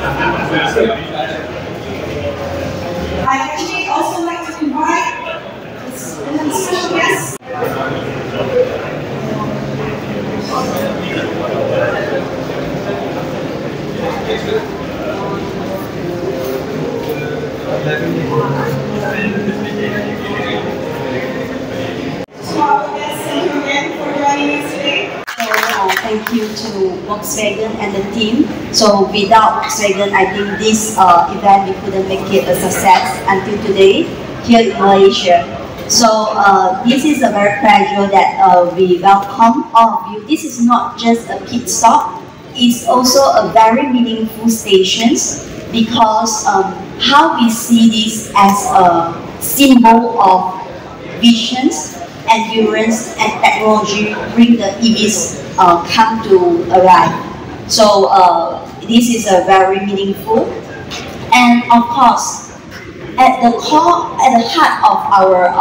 I actually also like to invite a special guest. Thank you again for joining us today. Thank you to Volkswagen and the team. So without Volkswagen, I think this event we couldn't make it a success until today here in Malaysia. So this is a very pleasure that we welcome all of you. This is not just a pit stop, it's also a very meaningful station because how we see this as a symbol of visions, endurance and technology bring the EVs come to arrive. So this is a very meaningful, and of course at the core, at the heart of our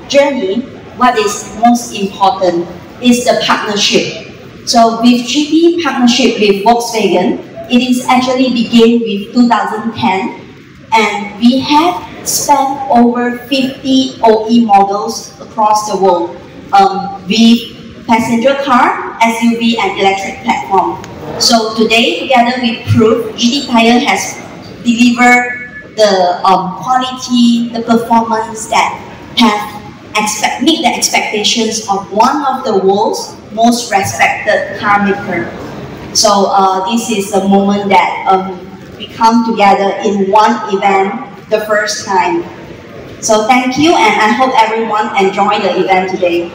journey, what is most important is the partnership. So with GT partnership with Volkswagen, it is actually began with 2010, and we have spent over 50 OE models across the world with passenger car, SUV and electric platform. So today, together with Proof, Giti Tire has delivered the quality, the performance that have meet the expectations of one of the world's most respected car maker. So this is the moment that we come together in one event the first time. So thank you, and I hope everyone enjoyed the event today.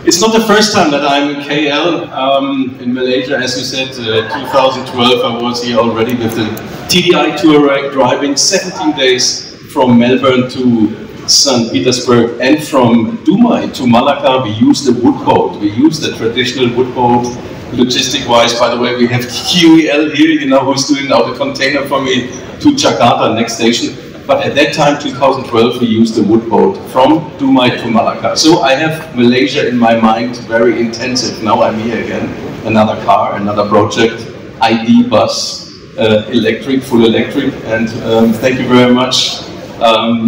It's not the first time that I'm in KL, in Malaysia. As you said, 2012 I was here already with the TDI Touareg, driving 17 days from Melbourne to St. Petersburg, and from Dumai to Malacca. We used the wood boat. We used the traditional wood boat. Logistic-wise, by the way, we have QEL here, you know, who's doing now the container for me to Jakarta, next station. But at that time, 2012, we used the wood boat from Dumai to Malacca. So I have Malaysia in my mind, very intensive. Now I'm here again. Another car, another project, ID bus, electric, full electric. And thank you very much,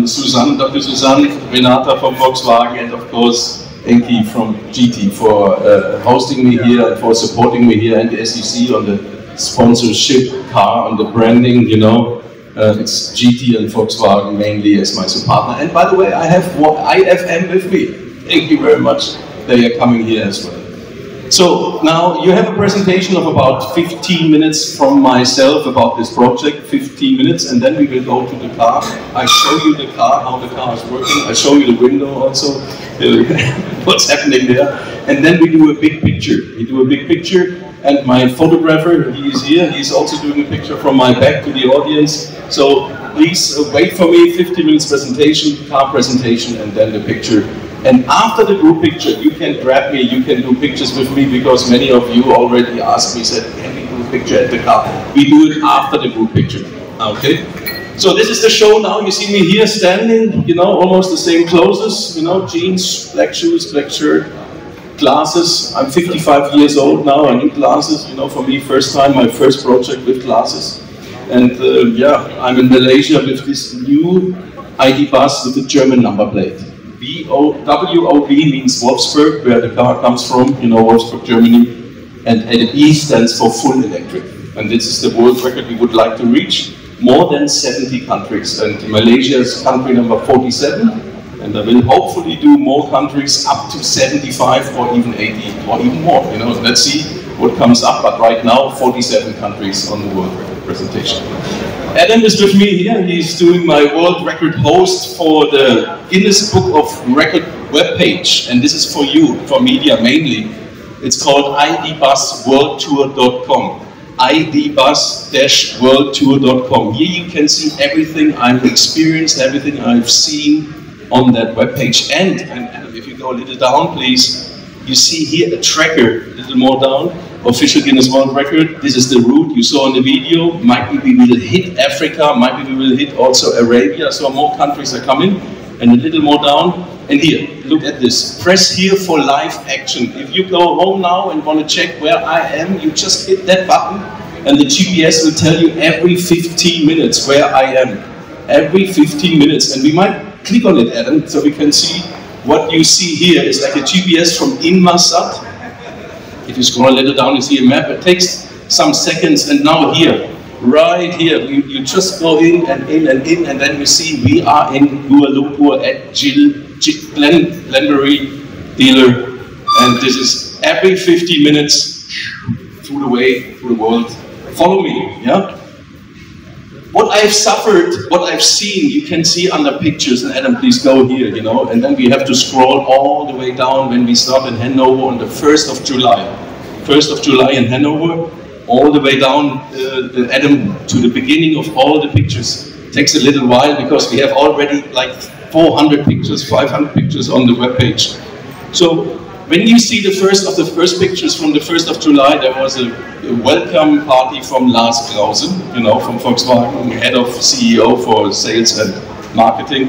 Susan, Dr. Susan, Renata from Volkswagen, and of course, Enki from GT for hosting me here and for supporting me here. And as you see on the sponsorship car, on the branding, you know, it's GT and Volkswagen mainly as my partner. And by the way, I have IFM with me. Thank you very much. They are coming here as well. So now you have a presentation of about 15 minutes from myself about this project, 15 minutes, and then we will go to the car. I show you the car, how the car is working. I show you the window also, what's happening there. And then we do a big picture. We do a big picture, and my photographer, he is here. He's also doing a picture from my back to the audience. So please wait for me, 15 minutes presentation, car presentation, and then the picture. And after the group picture, you can grab me, you can do pictures with me, because many of you already asked me, said, can we do a picture at the car? We do it after the group picture, okay? So this is the show now. You see me here standing, you know, almost the same clothes, you know, jeans, black shoes, black shirt, glasses. I'm 55 years old now, I need glasses, you know, for me, first time, my first project with glasses. And yeah, I'm in Malaysia with this new ID bus with the German number plate. WOB means Wolfsburg, where the car comes from, you know, Wolfsburg, Germany. And E stands for full electric. And this is the world record we would like to reach. More than 70 countries. And Malaysia is country number 47. And I will hopefully do more countries up to 75 or even 80 or even more. You know, let's see what comes up. But right now, 47 countries on the world record presentation. Adam is with me here. He's doing my world record host for the Guinness Book of Record webpage. And this is for you, for media mainly. It's called idbusworldtour.com. idbus-worldtour.com. Here you can see everything I've experienced, everything I've seen on that webpage. And if you go a little down, please, you see here a tracker, a little more down. Official Guinness World Record. This is the route you saw in the video. Might be we will hit Africa, might be we will hit also Arabia, so more countries are coming. And a little more down. And here, look at this. Press here for live action. If you go home now and want to check where I am, you just hit that button And the GPS will tell you every 15 minutes where I am. Every 15 minutes. And we might click on it, Adam, so we can see what you see here is like a GPS from Inmarsat. If you scroll a little down, you see a map. It takes some seconds, and now here, right here, you just go in, and then you see we are in Kuala Lumpur at Glenbury dealer, and this is every 50 minutes through the way, through the world. Follow me, yeah? What I've suffered, what I've seen, you can see under pictures, and Adam, please go here, you know, and then we have to scroll all the way down when we start in Hanover on the 1st of July. 1st of July in Hanover, all the way down, Adam, to the beginning of all the pictures. It takes a little while because we have already like 400 pictures, 500 pictures on the webpage. So when you see the first pictures from the 1st of July, there was a welcome party from Lars Clausen, you know, from Volkswagen, head of CEO for sales and marketing.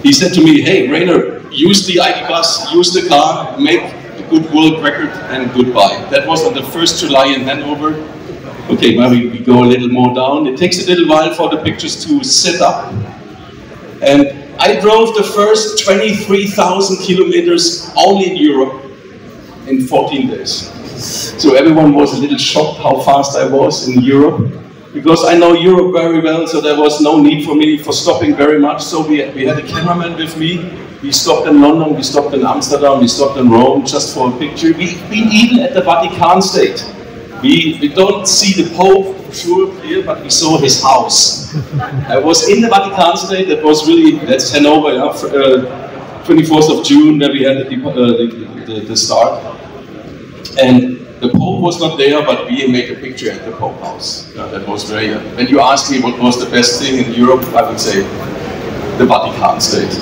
He said to me, hey, Rainer, use the ID bus, use the car, make a good world record, and goodbye. That was on the 1st July in Hanover. Okay, now we go a little more down. It takes a little while for the pictures to set up. And I drove the first 23,000 kilometers only in Europe in 14 days. So everyone was a little shocked how fast I was in Europe, because I know Europe very well, so there was no need for me for stopping very much. So we had a cameraman with me. We stopped in London, we stopped in Amsterdam, we stopped in Rome just for a picture. We've been even at the Vatican State. We don't see the Pope for sure here, but we saw his house. I was in the Vatican State. That was really, that's Hanover, yeah, 24th of June, where we had the start. And the Pope was not there, but we made a picture at the Pope house. Yeah, that was very, when you asked me what was the best thing in Europe, I would say the Vatican State.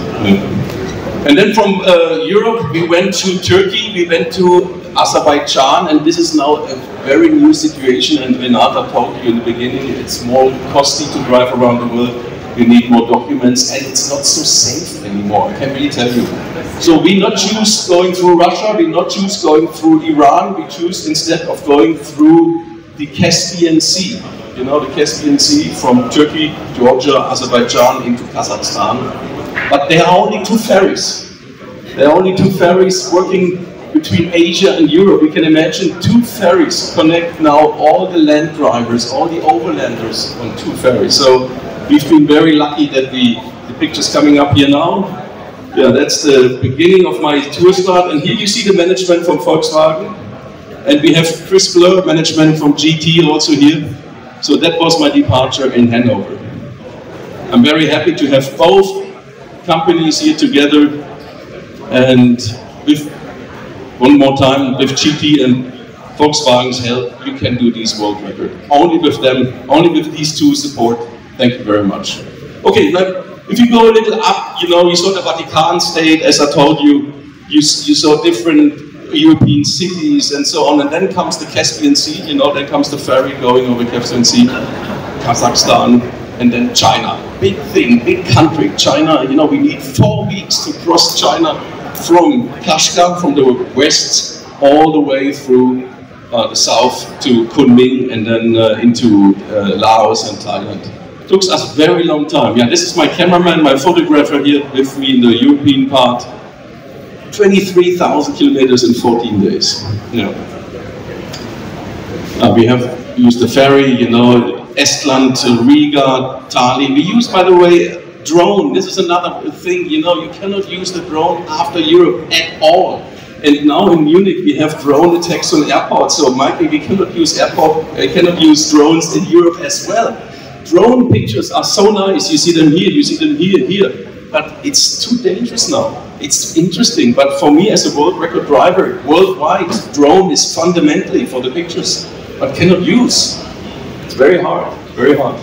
And then from Europe, we went to Turkey, we went to Azerbaijan, and this is now a very new situation, and Renata told you in the beginning, it's more costly to drive around the world. You need more documents, and it's not so safe anymore, I can really tell you. So we not choose going through Russia, we not choose going through Iran, we choose instead of going through the Caspian Sea. You know, the Caspian Sea from Turkey, Georgia, Azerbaijan into Kazakhstan. But there are only 2 ferries. There are only 2 ferries working between Asia and Europe. We can imagine 2 ferries connect now all the land drivers, all the overlanders on 2 ferries. So we've been very lucky that the picture's coming up here now. Yeah, that's the beginning of my tour start. And here you see the management from Volkswagen. And we have Chris Blur, management from GT also here. So that was my departure in Hanover. I'm very happy to have both companies here together, and with, one more time, with GT and Volkswagen's help, you can do this world record. Only with them, only with these 2 support. Thank you very much. Okay, now, if you go a little up, you know, you saw the Vatican State, as I told you, you saw different European cities and so on, and then comes the Caspian Sea, you know, then comes the ferry going over Caspian Sea, Kazakhstan, and then China. Big thing, big country, China, you know, we need 4 weeks to cross China from Kashgar, from the west, all the way through the south to Kunming, and then into Laos and Thailand. It took us a very long time. Yeah, this is my cameraman, my photographer here with me in the European part. 23,000 kilometers in 14 days. Yeah. We have used the ferry, you know, Estland to Riga, Tallinn. We use, by the way, drone. This is another thing, you know, you cannot use the drone after Europe at all. And now in Munich we have drone attacks on airports, so Michael, we cannot use drones in Europe as well. Drone pictures are so nice, you see them here, you see them here, but it's too dangerous now. It's interesting, but for me as a world record driver, worldwide, drone is fundamentally for the pictures, but cannot use. It's very hard, very hard.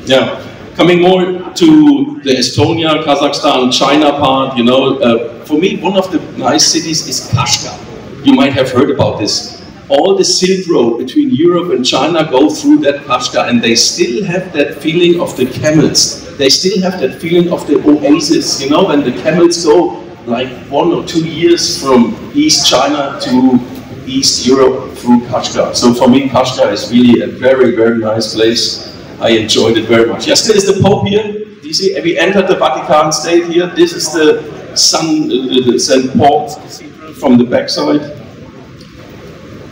Yeah, coming more to the Estonia, Kazakhstan, China part, you know, for me one of the nice cities is Kashgar. You might have heard about this. All the Silk Road between Europe and China go through that Kashgar, and they still have that feeling of the camels. They still have that feeling of the oasis, you know, when the camels go like 1 or 2 years from East China to East Europe through Kashgar. So for me, Kashgar is really a very, very nice place. I enjoyed it very much. Yesterday is the Pope here. Do you see? We entered the Vatican State here. This is the St. Paul's Cathedral from the backside.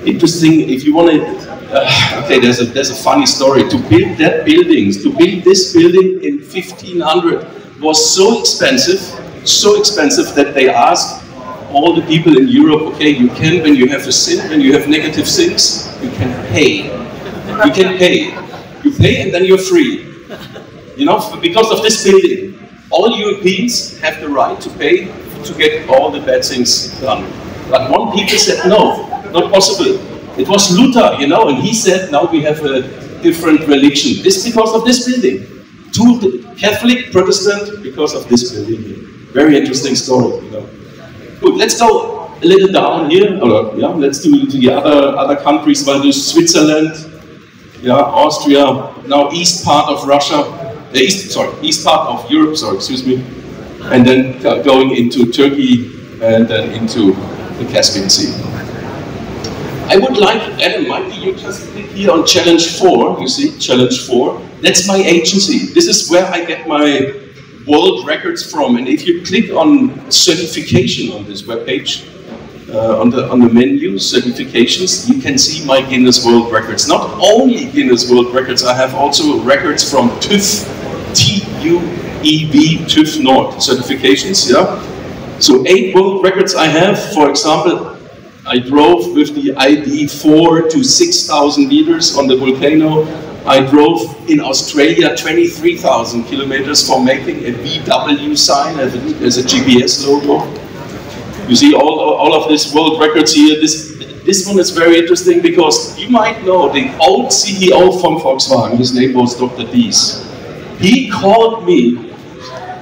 Interesting. If you want to, okay, there's a funny story. To build that building, to build this building in 1500 was so expensive that they asked all the people in Europe, okay, you can, when you have a sin, when you have negative sins, you can pay. You can pay. You pay and then you're free. You know, because of this building, all Europeans have the right to pay to get all the bad things done. But one people said, no, not possible. It was Luther, you know, and he said, now we have a different religion. This because of this building. Two Catholic, Protestant, because of this building here. Very interesting story, you know. Good, let's go a little down here. Or, yeah, let's do the other countries. Well, do Switzerland, yeah, Austria, now east part of Russia, east part of Europe, sorry, excuse me, and then going into Turkey and then into the Caspian Sea. I would like, Adam, might be you just click here on Challenge 4, you see, Challenge 4. That's my agency. This is where I get my world records from, and if you click on certification on this webpage, on the menu, certifications, you can see my Guinness World Records. Not only Guinness World Records, I have also records from TÜV, T-U-E-V, TÜV Nord certifications, yeah? So 8 world records I have. For example, I drove with the ID 4 to 6,000 meters on the volcano. I drove in Australia 23,000 kilometers for making a VW sign as a GPS logo. You see all of these world records here. This one is very interesting because you might know the old CEO from Volkswagen, his name was Dr. Dies. He called me,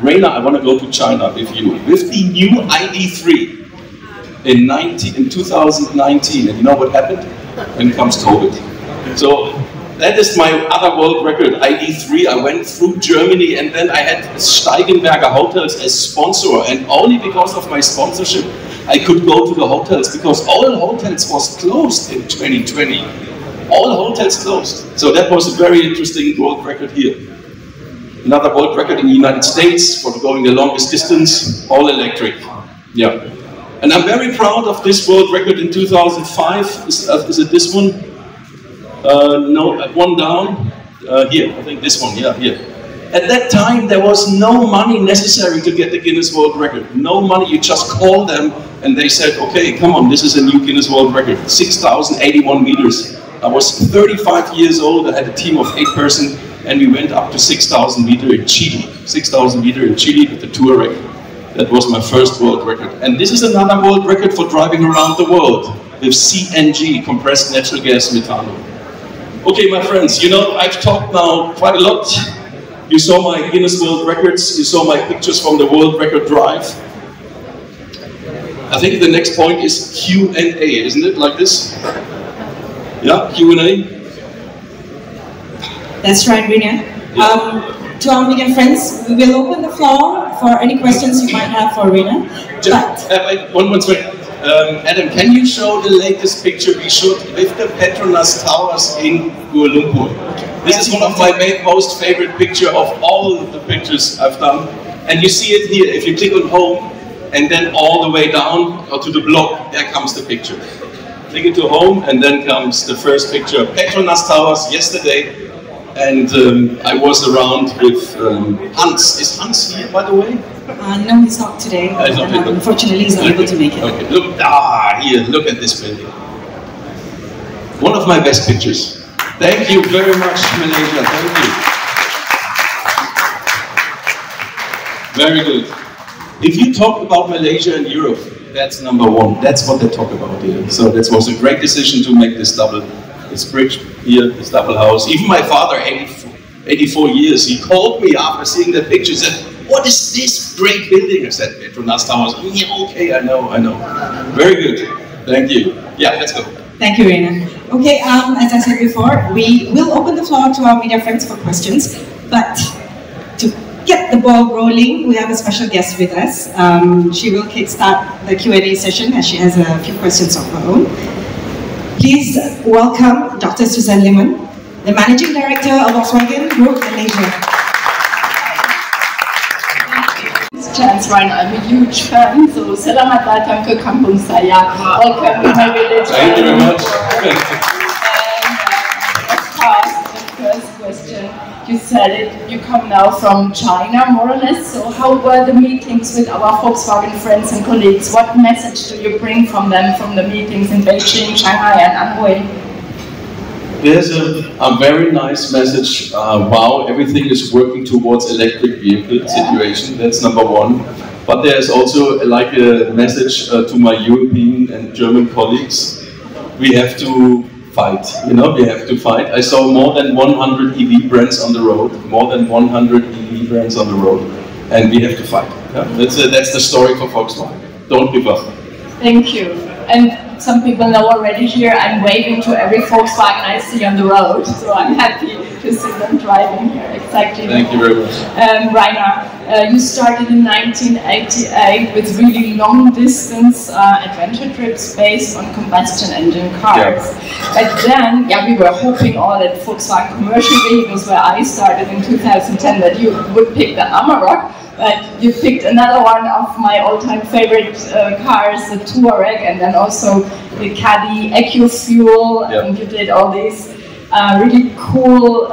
Rainer, I want to go to China with you, with the new ID3 in 2019. And you know what happened? When comes COVID. So that is my other world record, ID3. I went through Germany and then I had Steigenberger Hotels as sponsor, and only because of my sponsorship I could go to the hotels, because all hotels was closed in 2020. All hotels closed. So that was a very interesting world record here. Another world record in the United States for going the longest distance, all electric. Yeah. And I'm very proud of this world record in 2005. Is it this one? No, one down. Here, I think this one, yeah, here. At that time, there was no money necessary to get the Guinness World Record. No money, you just call them and they said, okay, come on, this is a new Guinness World Record. 6,081 meters. I was 35 years old, I had a team of 8 persons, and we went up to 6,000 meters in Chile. 6,000 meters in Chile with the Touareg. That was my first world record. And this is another world record for driving around the world with CNG, compressed natural gas methanol. Okay, my friends, you know, I've talked now quite a lot. You saw my Guinness World Records, you saw my pictures from the World Record Drive. I think the next point is Q&A, isn't it, like this? Yeah, Q&A? That's right, Rainer. To our media friends, we will open the floor for any questions you might have for Rainer. One second. Adam, can you show the latest picture we shot with the Petronas Towers in Kuala Lumpur? This is one of my most favorite picture of all the pictures I've done. And you see it here, if you click on home, and then all the way down or to the block, there comes the picture. Click into home, and then comes the first picture. Petronas Towers yesterday, and I was around with Hans. Is Hans here, by the way? No, he's not today. Unfortunately, he's not able to make it. Okay, look, here, look at this building. One of my best pictures. Thank you very much, Malaysia. Thank you. Very good. If you talk about Malaysia and Europe, that's number one. That's what they talk about here. So that was a great decision to make this bridge here, this double house. Even my father, 84 years, he called me after seeing the picture, said, "What is this great building?" I said, Petronas Towers. Yeah, okay, I know. Very good. Thank you. Yeah, let's go. Thank you, Rainer. Okay, as I said before, we will open the floor to our media friends for questions, but to get the ball rolling, we have a special guest with us. She will kickstart the Q&A session as she has a few questions of her own. Please welcome Dr. Susan Limon, the Managing Director of Volkswagen Group Malaysia. Chance, Rainer, I'm a huge fan, so selamat datang ke kampung saya. Welcome to my village. Thank you very much. And of course, the first question, you said it, you come now from China, more or less, so how were the meetings with our Volkswagen friends and colleagues? What message do you bring from them, from the meetings in Beijing, Shanghai and Anhui? There's a very nice message. Wow, everything is working towards electric vehicle situation. That's number one. But there's also like a message to my European and German colleagues. We have to fight. You know, we have to fight. I saw more than 100 EV brands on the road. More than 100 EV brands on the road, and we have to fight. Yeah? That's the story for Volkswagen. Don't give up. Thank you. And some people know already here, I'm waving to every Volkswagen I see on the road, so I'm happy to see them driving here. Exactly. Thank you very much. Rainer, you started in 1988 with really long-distance adventure trips based on combustion engine cars. Yeah. But then, we were hoping all at Volkswagen commercial vehicles, where I started in 2010, that you would pick the Amarok. But you picked another one of my all-time favorite cars, the Touareg, and then also the Caddy EcoFuel, and you did all these really cool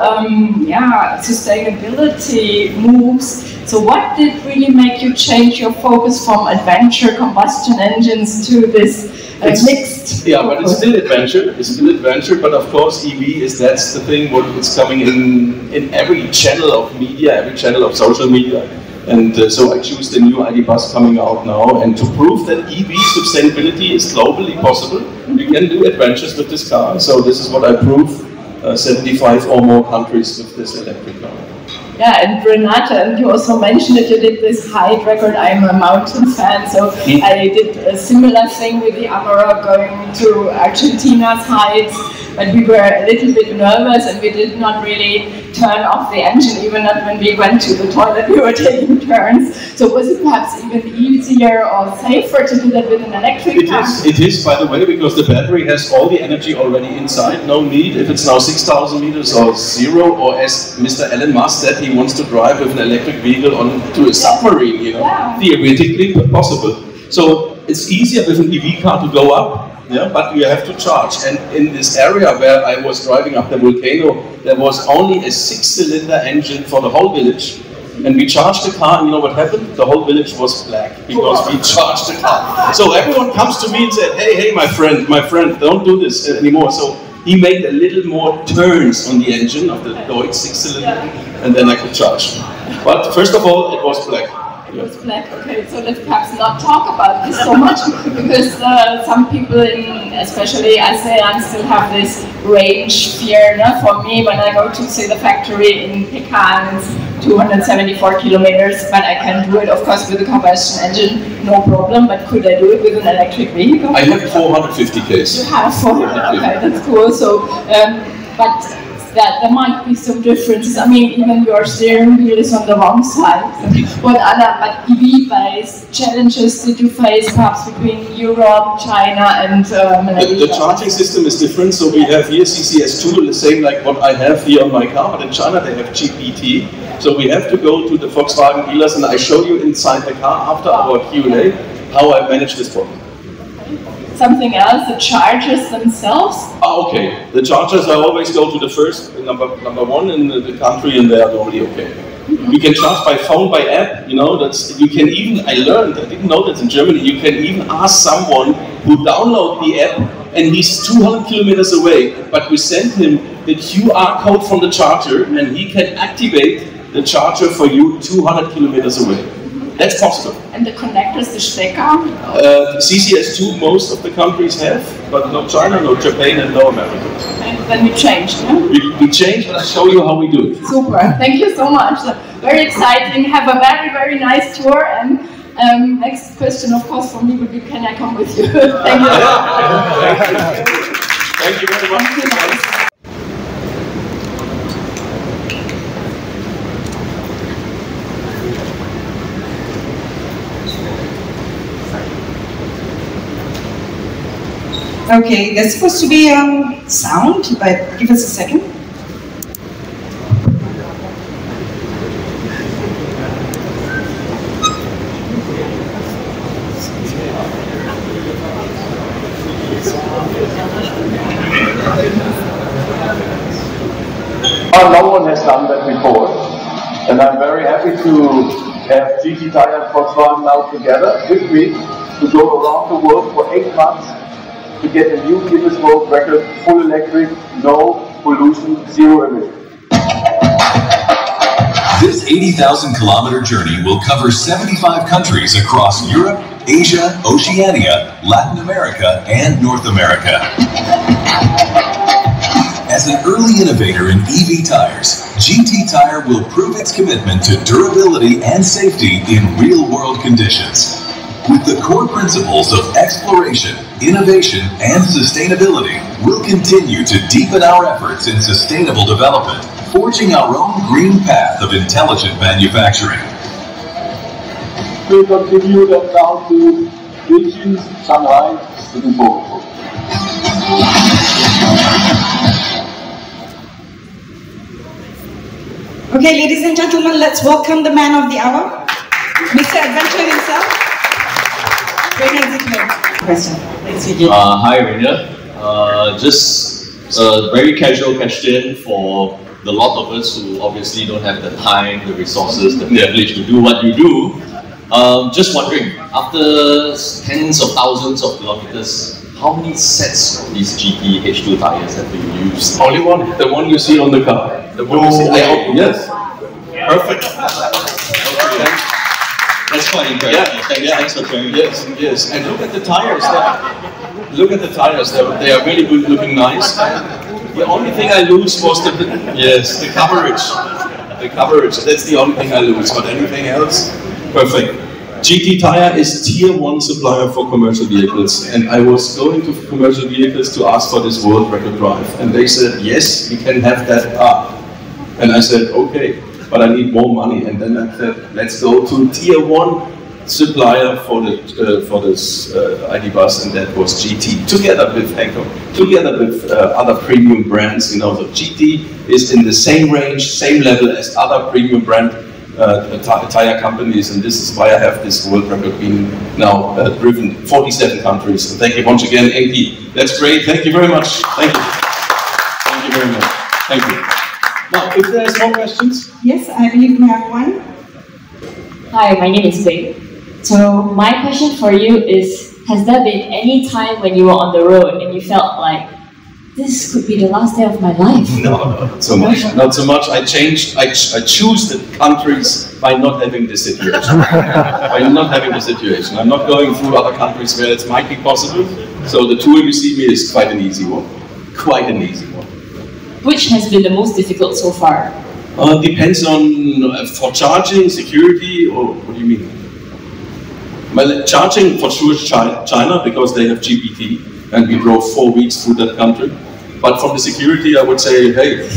sustainability moves. So what did really make you change your focus from adventure combustion engines to this mixed? Yeah, but it's still adventure. It's still adventure, but of course EV that's the thing. What is coming in every channel of media, every channel of social media. And so I choose the new ID bus coming out now, and to prove that EV sustainability is globally possible, you can do adventures with this car. So this is what I prove, 75 or more countries with this electric car. Yeah, and Renata, and you also mentioned that you did this height record. I'm a mountain fan, so I did a similar thing with the Amarok, going to Argentina's heights. But we were a little bit nervous, and we did not really turn off the engine, even not when we went to the toilet. We were taking turns. So was it perhaps even easier or safer to do that with an electric car? It is, by the way, because the battery has all the energy already inside. No need, if it's now 6,000 meters or zero, or as Mr. Elon Musk said, he wants to drive with an electric vehicle onto a submarine, you know, theoretically possible. So it's easier with an EV car to go up. Yeah, but you have to charge, and in this area where I was driving up the volcano, there was only a 6-cylinder engine for the whole village, and we charged the car, and you know what happened? The whole village was black, because we charged the car. So everyone comes to me and said, hey, my friend, don't do this anymore. So he made a little more turns on the engine of the Deutz 6-cylinder, and then I could charge. But first of all, it was black. It's black. Okay, so let's perhaps not talk about this so much, because some people, especially ASEAN, still have this range fear. No? For me, when I go to see the factory in Pekan, it's 274 kilometers, but I can do it, of course, with a combustion engine, no problem. But could I do it with an electric vehicle? I have 450 k's. You have 400. Okay, that's cool. So, but there might be some differences. I mean, even your steering wheel is on the wrong side. What other, but EV-based challenges did you face, perhaps between Europe, China, and Malaysia? The charging system is different. So we have here CCS2, the same like what I have here on my car, but in China they have GPT. So we have to go to the Volkswagen dealers, and I show you inside the car after our Q&A how I manage this problem. Something else, the chargers themselves? Okay. The chargers, I always go to the first, number one in the country, and they are normally okay. You can charge by phone, by app, you know, you can even, I learned, I didn't know that in Germany, you can even ask someone who download the app, and he's 200 kilometers away, but we send him the QR code from the charger, and he can activate the charger for you 200 kilometers away. That's possible. And the connectors, the Stecker? CCS2 most of the countries have, but no China, no Japan, and no America. And then we changed, yeah? We changed, and I'll show you how we do it. Super, thank you so much. So, very exciting, have a very, very nice tour. And next question, of course, for me would be, can I come with you? Thank you. Thank you very much. Thank you. Okay, there's supposed to be sound, but give us a second. No one has done that before, and I'm very happy to have Giti Tire and Volkswagen now together with me to go around the world for 8 months to get a new Guinness World Record, full electric, no pollution, zero emission. This 80,000-kilometer journey will cover 75 countries across Europe, Asia, Oceania, Latin America, and North America. As an early innovator in EV tires, Giti Tire will prove its commitment to durability and safety in real-world conditions. With the core principles of exploration, innovation, and sustainability, we'll continue to deepen our efforts in sustainable development, forging our own green path of intelligent manufacturing. We'll continue that down to Beijing, Shanghai, looking forward. Okay, ladies and gentlemen, let's welcome the man of the hour, Mr. Adventure himself, Rainer Zietlow. Question. Hi, Rainer. Just a very casual question for the lot of us who obviously don't have the time, the resources, the privilege to do what you do. Just wondering, after tens of thousands of kilometers, how many sets of these GT H2 tires have been used? Only one. The one you see on the car. The one you see. Yes. Perfect. Okay. That's quite impressive. Yeah. Thanks for sharing. Yes. Yes. And look at the tires. Look at the tires. They are really good, looking nice. The only thing I lose was the coverage. The coverage. That's the only thing I lose. But anything else, perfect. Giti Tire is tier 1 supplier for commercial vehicles, and I was going to commercial vehicles to ask for this world record drive, and they said, yes, we can have that car. And I said, okay, but I need more money. And then I said, let's go to tier 1 supplier for this ID bus, and that was GT, together with Henkel, together with other premium brands. You know, so GT is in the same range, same level as other premium brand tire companies, and this is why I have this world record being now driven 47 countries. And thank you once again, AP. That's great. Thank you very much. Thank you. Thank you very much. Thank you. Now, if there's more questions? Yes, I believe we have one. Hi, my name is Bing. So my question for you is, has there been any time when you were on the road and you felt like, this could be the last day of my life? No, not so much. Not so much. I choose the countries by not having this situation. By not having the situation. I'm not going through other countries where it might be possible. So the tour you see me is quite an easy one. Quite an easy one. Which has been the most difficult so far? Depends on, for charging, security, or what do you mean? Well, charging for sure is China, because they have GPT, and we drove 4 weeks through that country. But from the security, I would say, hey,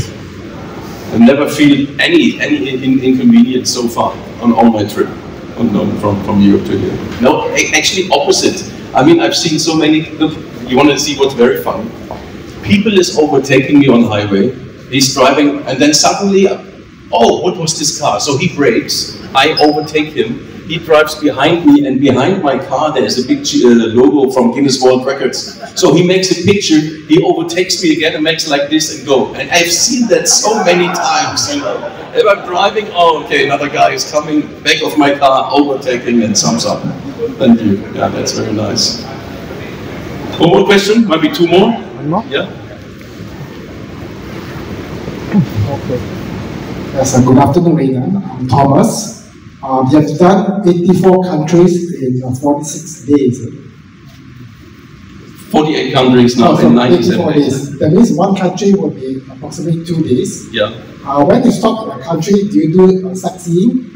I never feel any inconvenience so far on all my trip, from Europe to here. No, actually opposite. I mean, I've seen so many. Look, you want to see what's very funny? People is overtaking me on the highway. He's driving, and then suddenly, oh, what was this car? So he brakes. I overtake him. He drives behind me, and behind my car there is a big logo from Guinness World Records. So he makes a picture, he overtakes me again and makes like this and go. And I've seen that so many times, you know. If I'm driving, oh, okay, another guy is coming back of my car, overtaking, and thumbs up. Thank you. Yeah, that's very nice. One more question? Might be 2 more? One more? Yeah. Okay. Yes, good afternoon, Rainer. I'm Thomas. We have done 84 countries in 46 days. 48 countries now in 97 days. That means one country will be approximately 2 days. Yeah. When you stop in a country, do you do sightseeing?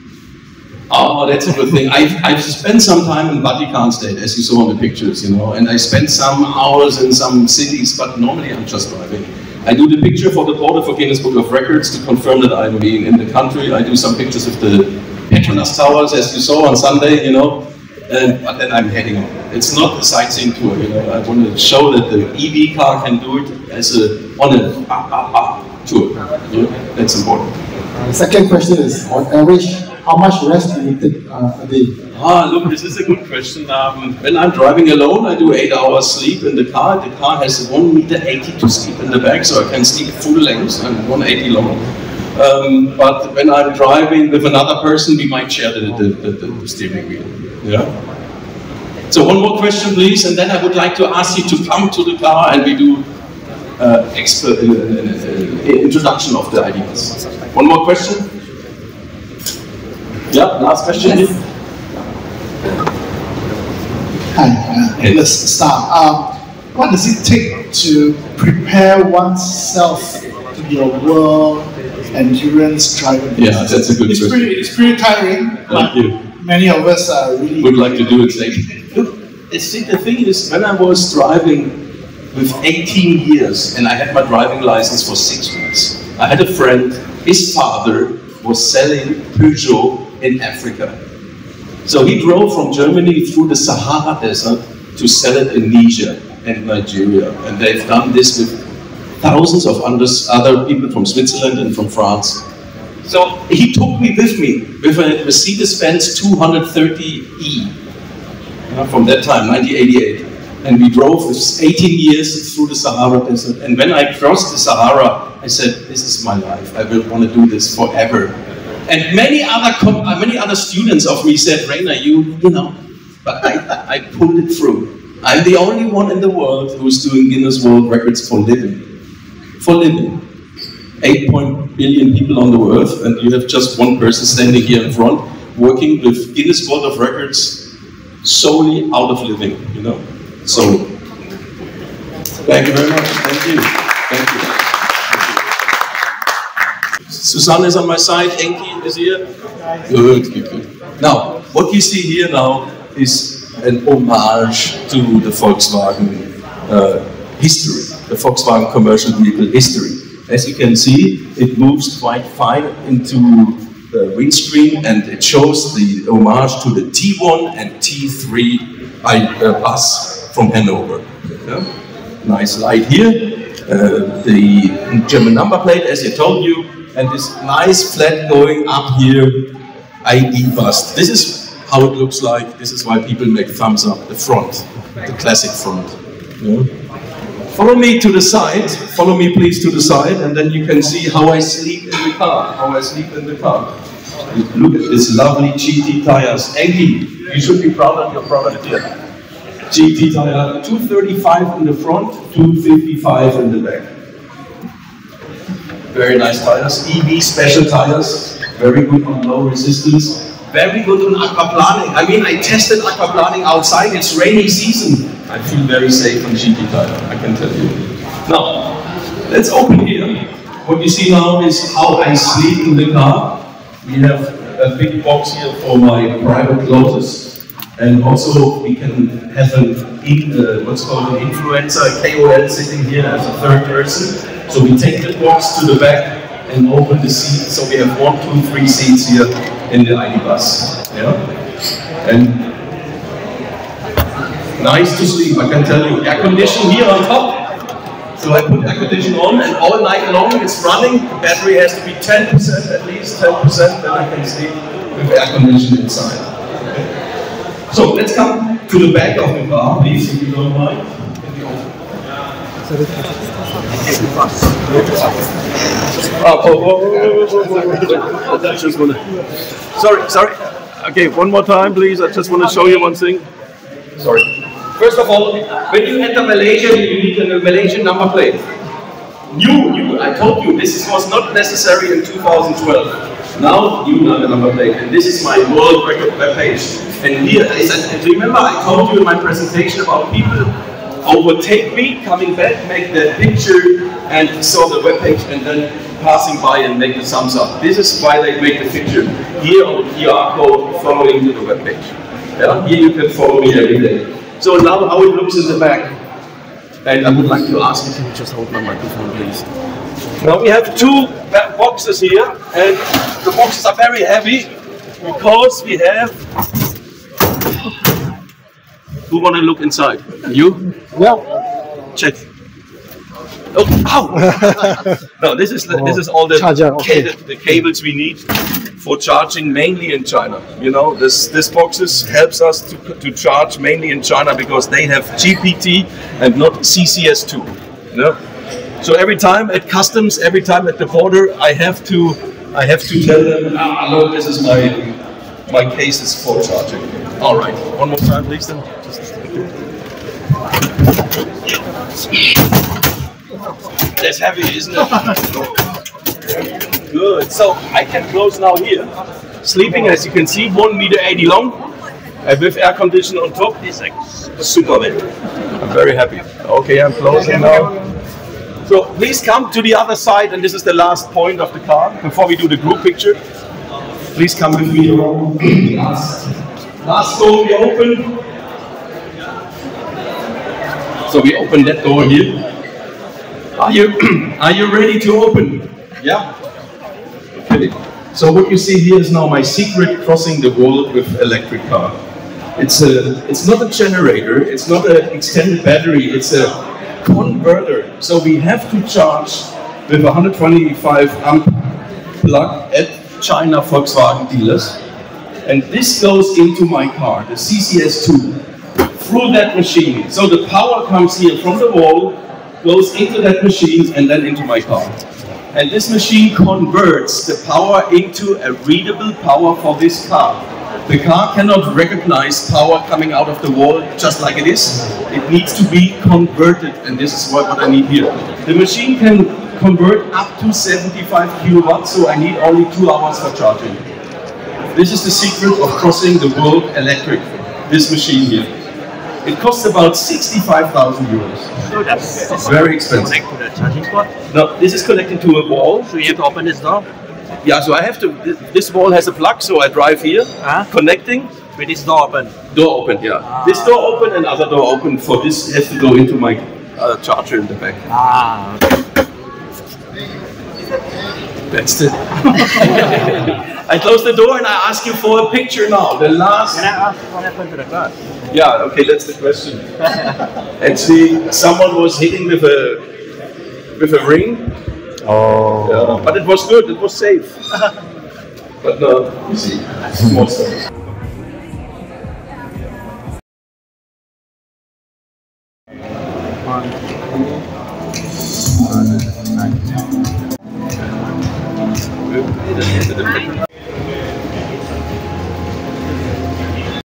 Oh, that's a good thing. I've spent some time in Vatican State, as you saw in the pictures, you know, and I spent some hours in some cities, but normally I'm just driving. I do the picture for the border for Guinness Book of Records to confirm that I'm being in the country. I do some pictures of the Petronas Towers, as you saw on Sunday, you know. but then I'm heading on. It's not a sightseeing tour, you know. I want to show that the EV car can do it as on a tour. You know? That's important. The second question is, on average, how much rest do you take a day? Look, this is a good question. When I'm driving alone, I do 8 hours sleep in the car. The car has 1.80 meters to sleep in the back, so I can sleep full length. I'm 180 long. But when I'm driving with another person, we might share the steering wheel. Yeah. So one more question, please, and then I would like to ask you to come to the car and we do introduction of the ideas. One more question? Yeah, last question. Yes. Hi, let's start. What does it take to prepare oneself to be a world endurance driver? Yeah, that's a good question. It's pretty tiring. Thank you. Many of us really would like to do it safely. Look, see, the thing is, when I was driving with 18 years and I had my driving license for 6 weeks, I had a friend, his father was selling Peugeot in Africa. So he drove from Germany through the Sahara Desert to sell it in Niger and Nigeria. And they've done this with thousands of other people from Switzerland and from France. So he took me with a Mercedes-Benz 230E from that time, 1988. And we drove for 18 years through the Sahara Desert. And when I crossed the Sahara, I said, this is my life. I will want to do this forever. And many other students of me said, Rainer, you know, but I pulled it through. I'm the only one in the world who's doing Guinness World Records for living. For living. 8 billion people on the earth, and you have just one person standing here in front, working with Guinness World of Records solely out of living, you know. So, thank you very much. Thank you. Thank you. Susanne is on my side. Enki is here. Good, good, good. Now, what you see here now is an homage to the Volkswagen history, the Volkswagen commercial vehicle history. As you can see, it moves quite fine into the windscreen, and it shows the homage to the T1 and T3 bus from Hanover. Yeah? Nice light here, the German number plate, as I told you, and this nice flat going up here, ID bus. This is how it looks like. This is why people make thumbs up. The front, the classic front. Yeah? Follow me to the side, follow me please to the side, and then you can see how I sleep in the car, Look at this lovely GT tires. Enki, you should be proud of your product here. GT tire, 235 in the front, 255 in the back. Very nice tires, EV special tires, very good on low resistance. Very good on aquaplaning. I mean, I tested aquaplaning outside, it's rainy season. I feel very safe on GT Tire, I can tell you. Now, let's open here. What you see now is how I sleep in the car. We have a big box here for my private Lotus. And also, we can have what's called an influencer, KOL, sitting here as a third person. So we take the box to the back and open the seat. So we have 1, 2, 3 seats here in the ID bus. Yeah? And nice to sleep, I can tell you. Air condition here on top. So I put air condition on, and all night long it's running. The battery has to be 10%, at least 10%, then I can sleep with air condition inside. So let's come to the back of the car, please, if you don't mind. I just want to. Sorry. Okay, one more time, please. I just want to show you one thing. Sorry. First of all, when you enter Malaysia, you need a Malaysian number plate. New. I told you this was not necessary in 2012. Now, new number plate, and this is my world record webpage. And here, remember I told you in my presentation about people overtake me, coming back, make the picture, and saw the webpage, and then passing by and make the thumbs up. This is why they make the picture. Here on the QR code, following to the webpage. Yeah? Here you can follow me every day. So now how it looks in the back. And I would like to ask you, can you just hold my microphone, please? Now we have 2 boxes here, and the boxes are very heavy because we have Who want to look inside? You? Yeah. Check. Oh, ow! No, this is all the charger. Okay. the cables we need for charging mainly in China. You know, this boxes helps us to charge mainly in China because they have GPT and not CCS2. You know? So every time at customs, every time at the border, I have to tell them, no, this is my cases for charging. All right, one more time, please. Then. That's heavy, isn't it? Good. So I can close now here. Sleeping, as you can see, 1.80 meters long, and with air conditioning on top. It's like super wet. I'm very happy. Okay, I'm closing now. So please come to the other side, and this is the last point of the car before we do the group picture. Please come with me around. Last door we open. So we open that door here. Are you ready to open? Yeah? Okay. So what you see here is now my secret crossing the world with electric car. It's not a generator, it's not an extended battery, it's a converter. So we have to charge with 125 amp plug at China Volkswagen dealers. And this goes into my car, the CCS2, through that machine. So the power comes here from the wall, goes into that machine and then into my car. And this machine converts the power into a readable power for this car. The car cannot recognize power coming out of the wall just like it is. It needs to be converted, and this is what I need here. The machine can convert up to 75 kilowatts, so I need only 2 hours for charging. This is the secret of crossing the world electric, this machine here. It costs about 65,000 euros. So that's very expensive. Connect to the charging spot? No, this is connected to a wall. So you have to open this door? Yeah, so I have to, this wall has a plug, so I drive here, connecting. With this door open? Door open, yeah. This door open and other door open for this has to go into my charger in the back. That's it. I close the door and I ask you for a picture now. The last. Can I ask what happened to the car? Yeah, okay, that's the question. Actually, someone was hitting with a ring. Oh. Yeah, but it was good. It was safe. But no, you see, small stuff. Good.